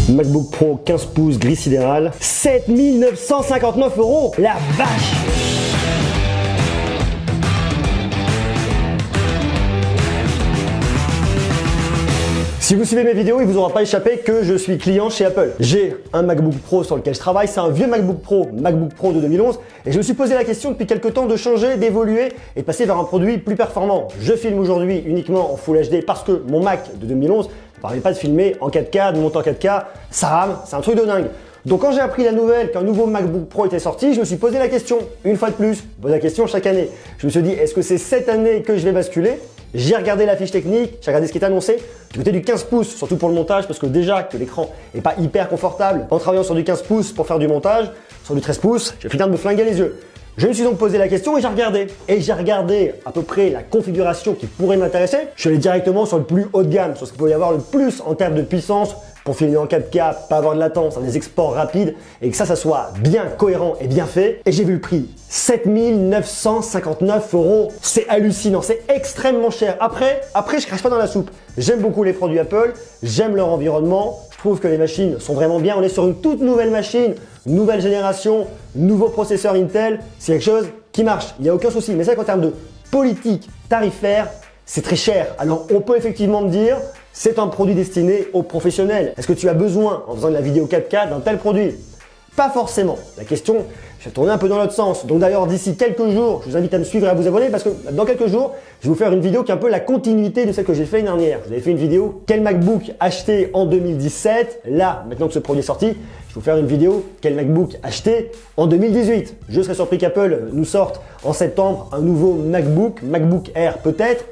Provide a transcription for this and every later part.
MacBook Pro 15 pouces gris sidéral, 7 959 €. La vache! Si vous suivez mes vidéos, il vous aura pas échappé que je suis client chez Apple. J'ai un MacBook Pro sur lequel je travaille, c'est un vieux MacBook Pro de 2011, et je me suis posé la question depuis quelques temps de changer, d'évoluer et de passer vers un produit plus performant. Je filme aujourd'hui uniquement en Full HD parce que mon Mac de 2011 ne permet pas de filmer en 4K, de monter en 4K, ça rame, c'est un truc de dingue. Donc quand j'ai appris la nouvelle qu'un nouveau MacBook Pro était sorti, je me suis posé la question, une fois de plus, je pose la question chaque année. Je me suis dit, est-ce que c'est cette année que je vais basculer? J'ai regardé la fiche technique, j'ai regardé ce qui est annoncé, du côté du 15 pouces, surtout pour le montage, parce que déjà que l'écran n'est pas hyper confortable en travaillant sur du 15 pouces pour faire du montage, sur du 13 pouces, j'ai fini de me flinguer les yeux. Je me suis donc posé la question et j'ai regardé. Et j'ai regardé à peu près la configuration qui pourrait m'intéresser. Je suis allé directement sur le plus haut de gamme, sur ce qu'il peut y avoir le plus en termes de puissance, pour filmer en 4K, pas avoir de latence, des exports rapides et que ça soit bien cohérent et bien fait. Et j'ai vu le prix, 7 959 €. C'est hallucinant, c'est extrêmement cher. Après, je crache pas dans la soupe. J'aime beaucoup les produits Apple, j'aime leur environnement. Je trouve que les machines sont vraiment bien. On est sur une toute nouvelle machine, nouvelle génération, nouveau processeur Intel. C'est quelque chose qui marche, il n'y a aucun souci. Mais c'est vrai qu'en termes de politique tarifaire, c'est très cher. Alors on peut effectivement me dire, c'est un produit destiné aux professionnels. Est-ce que tu as besoin, en faisant de la vidéo 4K, d'un tel produit? Pas forcément. La question, je vais tourner un peu dans l'autre sens. Donc d'ailleurs, d'ici quelques jours, je vous invite à me suivre et à vous abonner parce que dans quelques jours, je vais vous faire une vidéo qui est un peu la continuité de celle que j'ai fait l'année dernière. Vous avez fait une vidéo, quel MacBook acheter en 2017? Là, maintenant que ce produit est sorti, je vais vous faire une vidéo, quel MacBook acheter en 2018. Je serais surpris qu'Apple nous sorte en septembre un nouveau MacBook Air peut-être.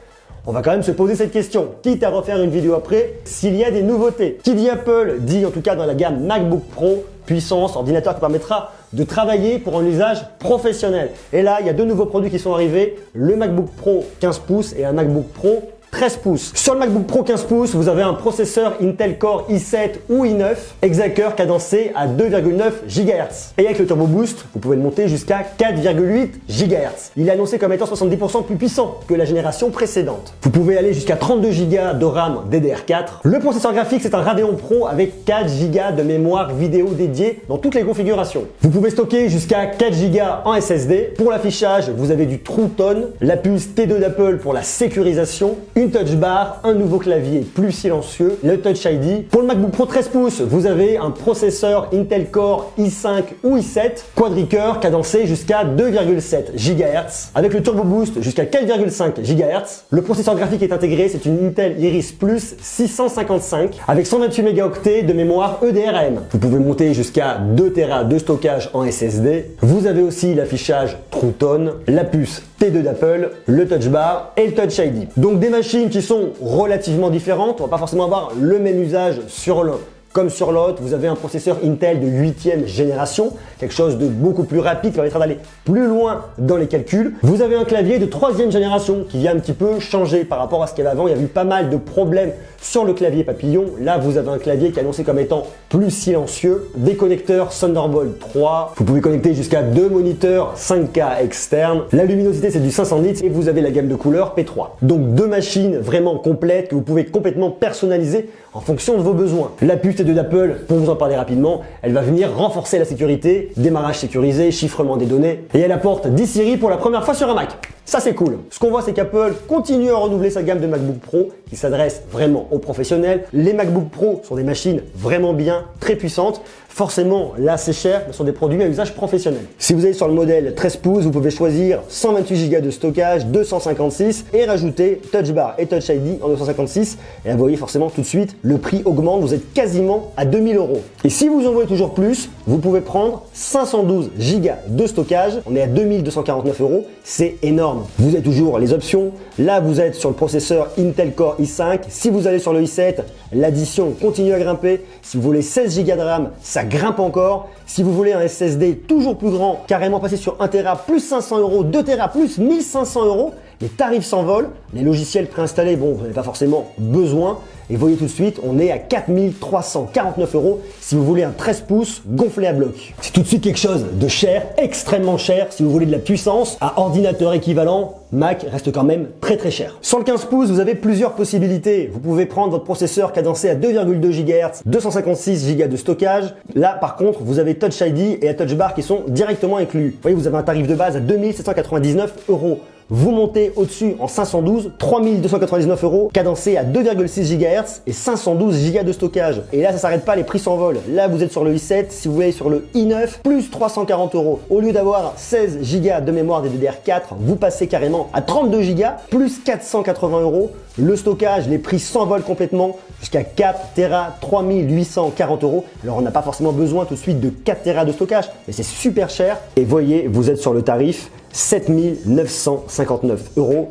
On va quand même se poser cette question, quitte à refaire une vidéo après, s'il y a des nouveautés. Qui dit Apple, dit en tout cas dans la gamme MacBook Pro, puissance, ordinateur qui permettra de travailler pour un usage professionnel. Et là, il y a deux nouveaux produits qui sont arrivés, le MacBook Pro 15 pouces et un MacBook Pro 13 pouces. Sur le MacBook Pro 15 pouces, vous avez un processeur Intel Core i7 ou i9, Exaceur cadencé à 2,9 GHz. Et avec le Turbo Boost, vous pouvez le monter jusqu'à 4,8 GHz. Il est annoncé comme étant 70% plus puissant que la génération précédente. Vous pouvez aller jusqu'à 32 Go de RAM DDR4. Le processeur graphique, c'est un Radeon Pro avec 4 Go de mémoire vidéo dédiée dans toutes les configurations. Vous pouvez stocker jusqu'à 4 Go en SSD. Pour l'affichage, vous avez du True Tone, la puce T2 d'Apple pour la sécurisation, une touch bar, un nouveau clavier plus silencieux, le Touch ID. Pour le MacBook Pro 13 pouces, vous avez un processeur Intel Core i5 ou i7, quadricœur cadencé jusqu'à 2,7 GHz, avec le Turbo Boost jusqu'à 4,5 GHz. Le processeur graphique est intégré, c'est une Intel Iris Plus 655 avec 128 mégaoctets de mémoire EDRAM. Vous pouvez monter jusqu'à 2 Tera de stockage en SSD. Vous avez aussi l'affichage True Tone, la puce T2 d'Apple, le Touch Bar et le Touch ID. Donc des machines qui sont relativement différentes, on va pas forcément avoir le même usage sur l'un comme sur l'autre. Vous avez un processeur Intel de 8e génération, quelque chose de beaucoup plus rapide qui permettra d'aller plus loin dans les calculs. Vous avez un clavier de 3e génération qui vient un petit peu changer par rapport à ce qu'il y avait avant. Il y a eu pas mal de problèmes sur le clavier papillon. Là, vous avez un clavier qui est annoncé comme étant plus silencieux. Des connecteurs Thunderbolt 3. Vous pouvez connecter jusqu'à 2 moniteurs 5K externes. La luminosité, c'est du 500 nits et vous avez la gamme de couleurs P3. Donc deux machines vraiment complètes que vous pouvez complètement personnaliser en fonction de vos besoins. La puce T2 d'Apple, pour vous en parler rapidement, elle va venir renforcer la sécurité, démarrage sécurisé, chiffrement des données et elle apporte 10 Siri pour la première fois sur un Mac. Ça c'est cool. Ce qu'on voit, c'est qu'Apple continue à renouveler sa gamme de MacBook Pro qui s'adresse vraiment aux professionnels. Les MacBook Pro sont des machines vraiment bien, très puissantes. Forcément, là c'est cher, mais ce sont des produits à usage professionnel. Si vous allez sur le modèle 13 pouces, vous pouvez choisir 128 Go de stockage, 256 et rajouter Touch Bar et Touch ID en 256. Et là, vous voyez forcément tout de suite, le prix augmente, vous êtes quasiment à 2000 €. Et si vous en voulez toujours plus, vous pouvez prendre 512 Go de stockage. On est à 2249 €, c'est énorme. Vous avez toujours les options. Là, vous êtes sur le processeur Intel Core i5. Si vous allez sur le i7, l'addition continue à grimper. Si vous voulez 16 Go de RAM, ça grimpe encore. Si vous voulez un SSD toujours plus grand, carrément passer sur 1 Tera plus 500 €, 2 Tera plus 1500 €, Les tarifs s'envolent, les logiciels préinstallés, bon, vous n'en avez pas forcément besoin. Et voyez tout de suite, on est à 4 349 € si vous voulez un 13 pouces gonflé à bloc. C'est tout de suite quelque chose de cher, extrêmement cher. Si vous voulez de la puissance, à ordinateur équivalent, Mac reste quand même très très cher. Sur le 15 pouces, vous avez plusieurs possibilités. Vous pouvez prendre votre processeur cadencé à 2,2 GHz, 256 Go de stockage. Là, par contre, vous avez Touch ID et la Touch Bar qui sont directement inclus. Vous voyez, vous avez un tarif de base à 2 799 €. Vous montez au-dessus en 512, 3 299 €, cadencé à 2,6 GHz et 512 Go de stockage. Et là, ça s'arrête pas, les prix s'envolent. Là, vous êtes sur le i7, si vous voulez sur le i9, plus 340 €. Au lieu d'avoir 16 Go de mémoire DDR4, vous passez carrément à 32 Go, plus 480 €. Le stockage, les prix s'envolent complètement jusqu'à 4 Tera, 3840 €. Alors, on n'a pas forcément besoin tout de suite de 4 Tera de stockage, mais c'est super cher. Et voyez, vous êtes sur le tarif 7 959 €.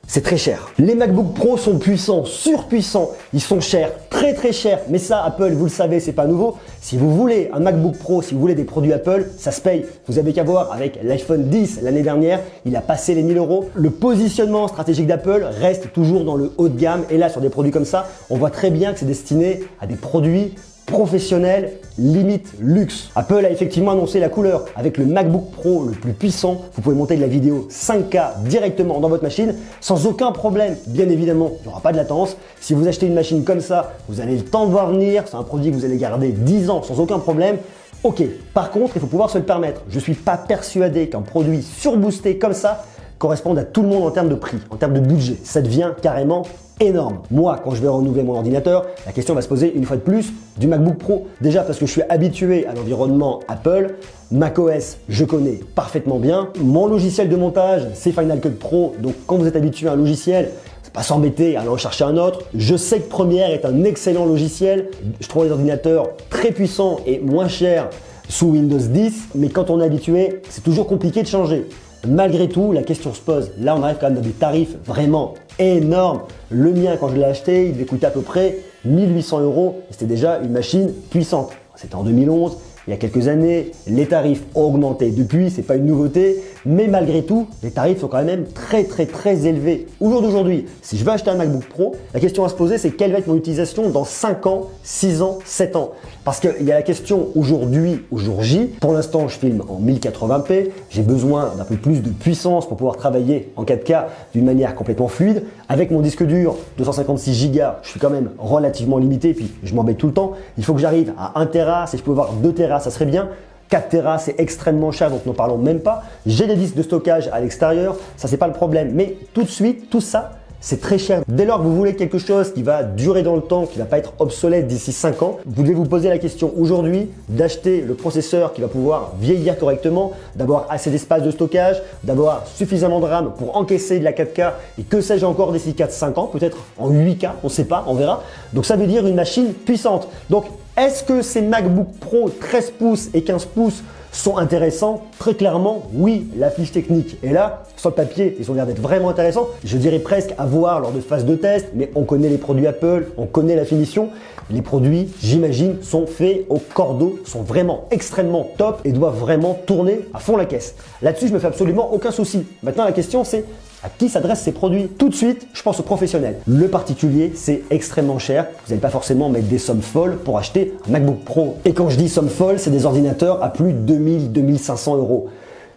C'est très cher. Les MacBook Pro sont puissants, surpuissants, ils sont chers, très très chers. Mais ça, Apple, vous le savez, c'est pas nouveau. Si vous voulez un MacBook Pro, si vous voulez des produits Apple, ça se paye. Vous avez qu'à voir avec l'iPhone 10 l'année dernière, il a passé les 1000 €. Le positionnement stratégique d'Apple reste toujours dans le haut de gamme. Et là, sur des produits comme ça, on voit très bien que c'est destiné à des produits professionnel, limite luxe. Apple a effectivement annoncé la couleur. Avec le MacBook Pro le plus puissant, vous pouvez monter de la vidéo 5K directement dans votre machine sans aucun problème. Bien évidemment, il n'y aura pas de latence. Si vous achetez une machine comme ça, vous avez le temps de voir venir. C'est un produit que vous allez garder 10 ans sans aucun problème. Ok, par contre, il faut pouvoir se le permettre. Je ne suis pas persuadé qu'un produit surboosté comme ça corresponde à tout le monde en termes de prix, en termes de budget. Ça devient carrément énorme. Moi, quand je vais renouveler mon ordinateur, la question va se poser une fois de plus du MacBook Pro. Déjà parce que je suis habitué à l'environnement Apple, macOS, je connais parfaitement bien. Mon logiciel de montage, c'est Final Cut Pro. Donc quand vous êtes habitué à un logiciel, c'est pas s'embêter à aller en chercher un autre. Je sais que Premiere est un excellent logiciel. Je trouve les ordinateurs très puissants et moins chers sous Windows 10. Mais quand on est habitué, c'est toujours compliqué de changer. Malgré tout, la question se pose. Là, on arrive quand même dans des tarifs vraiment énormes. Le mien, quand je l'ai acheté, il devait coûter à peu près 1800 €. C'était déjà une machine puissante. C'était en 2011. Il y a quelques années, les tarifs ont augmenté depuis, c'est pas une nouveauté, mais malgré tout, les tarifs sont quand même très élevés. Au jour d'aujourd'hui, si je veux acheter un MacBook Pro, la question à se poser, c'est quelle va être mon utilisation dans 5 ans, 6 ans, 7 ans. Parce qu'il y a la question aujourd'hui, au jour J. Pour l'instant, je filme en 1080p. J'ai besoin d'un peu plus de puissance pour pouvoir travailler en 4K d'une manière complètement fluide. Avec mon disque dur 256 Go, je suis quand même relativement limité, puis je m'embête tout le temps. Il faut que j'arrive à 1 Tera, si je peux avoir 2 Tera, ça serait bien. 4 Tera, c'est extrêmement cher, donc n'en parlons même pas. J'ai des disques de stockage à l'extérieur, ça c'est pas le problème. Mais tout de suite, tout ça, c'est très cher. Dès lors que vous voulez quelque chose qui va durer dans le temps, qui ne va pas être obsolète d'ici 5 ans, vous devez vous poser la question aujourd'hui d'acheter le processeur qui va pouvoir vieillir correctement, d'avoir assez d'espace de stockage, d'avoir suffisamment de RAM pour encaisser de la 4K et que sais-je encore d'ici 4-5 ans, peut-être en 8K, on ne sait pas, on verra. Donc ça veut dire une machine puissante. Donc est-ce que ces MacBook Pro 13 pouces et 15 pouces sont intéressants? Très clairement, oui, la fiche technique est là. Sur le papier, ils ont l'air d'être vraiment intéressants. Je dirais presque à voir lors de phase de test, mais on connaît les produits Apple, on connaît la finition. Les produits, j'imagine, sont faits au cordeau, sont vraiment extrêmement top et doivent vraiment tourner à fond la caisse. Là-dessus, je me fais absolument aucun souci. Maintenant, la question, c'est à qui s'adressent ces produits? Tout de suite, je pense aux professionnels. Le particulier, c'est extrêmement cher. Vous n'allez pas forcément mettre des sommes folles pour acheter un MacBook Pro. Et quand je dis sommes folles, c'est des ordinateurs à plus de 2000-2500 €.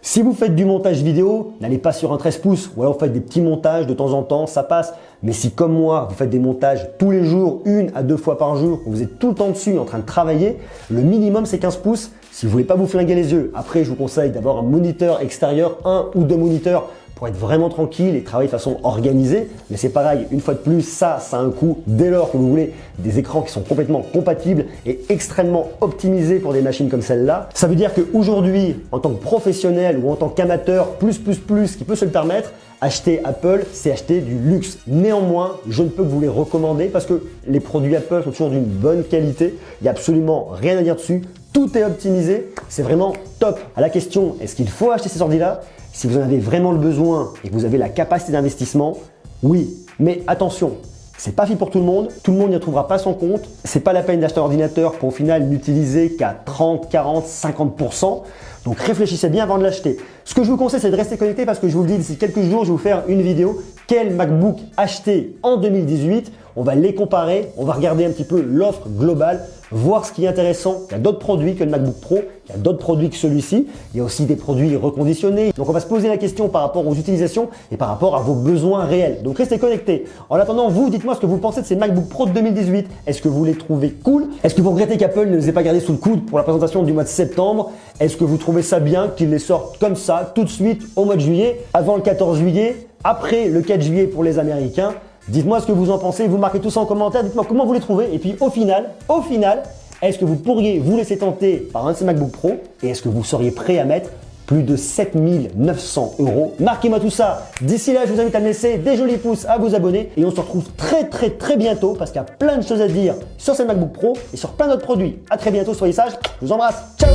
Si vous faites du montage vidéo, n'allez pas sur un 13 pouces ou alors vous faites des petits montages de temps en temps, ça passe. Mais si comme moi, vous faites des montages tous les jours, 1 à 2 fois par jour, vous êtes tout le temps dessus en train de travailler, le minimum c'est 15 pouces. Si vous voulez pas vous flinguer les yeux, après je vous conseille d'avoir un moniteur extérieur, 1 ou 2 moniteurs pour être vraiment tranquille et travailler de façon organisée. Mais c'est pareil, une fois de plus, ça a un coût dès lors que vous voulez des écrans qui sont complètement compatibles et extrêmement optimisés pour des machines comme celle-là. Ça veut dire qu'aujourd'hui, en tant que professionnel ou en tant qu'amateur qui peut se le permettre, acheter Apple, c'est acheter du luxe. Néanmoins, je ne peux que vous les recommander parce que les produits Apple sont toujours d'une bonne qualité. Il n'y a absolument rien à dire dessus. Tout est optimisé. C'est vraiment top. À la question, est-ce qu'il faut acheter ces ordi-là? Si vous en avez vraiment le besoin et que vous avez la capacité d'investissement, oui. Mais attention, c'est pas fait pour tout le monde n'y trouvera pas son compte. C'est pas la peine d'acheter un ordinateur pour au final n'utiliser qu'à 30, 40, 50%. Donc réfléchissez bien avant de l'acheter. Ce que je vous conseille, c'est de rester connecté parce que je vous le dis, d'ici quelques jours, je vais vous faire une vidéo. Quel MacBook acheter en 2018? On va les comparer, on va regarder un petit peu l'offre globale, voir ce qui est intéressant. Il y a d'autres produits que le MacBook Pro, il y a d'autres produits que celui-ci. Il y a aussi des produits reconditionnés. Donc on va se poser la question par rapport aux utilisations et par rapport à vos besoins réels. Donc restez connectés. En attendant, vous, dites-moi ce que vous pensez de ces MacBook Pro de 2018. Est-ce que vous les trouvez cool? Est-ce que vous regrettez qu'Apple ne les ait pas gardés sous le coude pour la présentation du mois de septembre? Est-ce que vous trouvez ça bien qu'ils les sortent comme ça, tout de suite au mois de juillet, avant le 14 juillet, après le 4 juillet pour les Américains? Dites-moi ce que vous en pensez, vous marquez tout ça en commentaire, dites-moi comment vous les trouvez et puis au final, est-ce que vous pourriez vous laisser tenter par un de ces MacBook Pro et est-ce que vous seriez prêt à mettre plus de 7 900 €? Marquez-moi tout ça. D'ici là, je vous invite à me laisser des jolis pouces, à vous abonner et on se retrouve très bientôt parce qu'il y a plein de choses à dire sur ces MacBook Pro et sur plein d'autres produits. À très bientôt, soyez sages, je vous embrasse, ciao!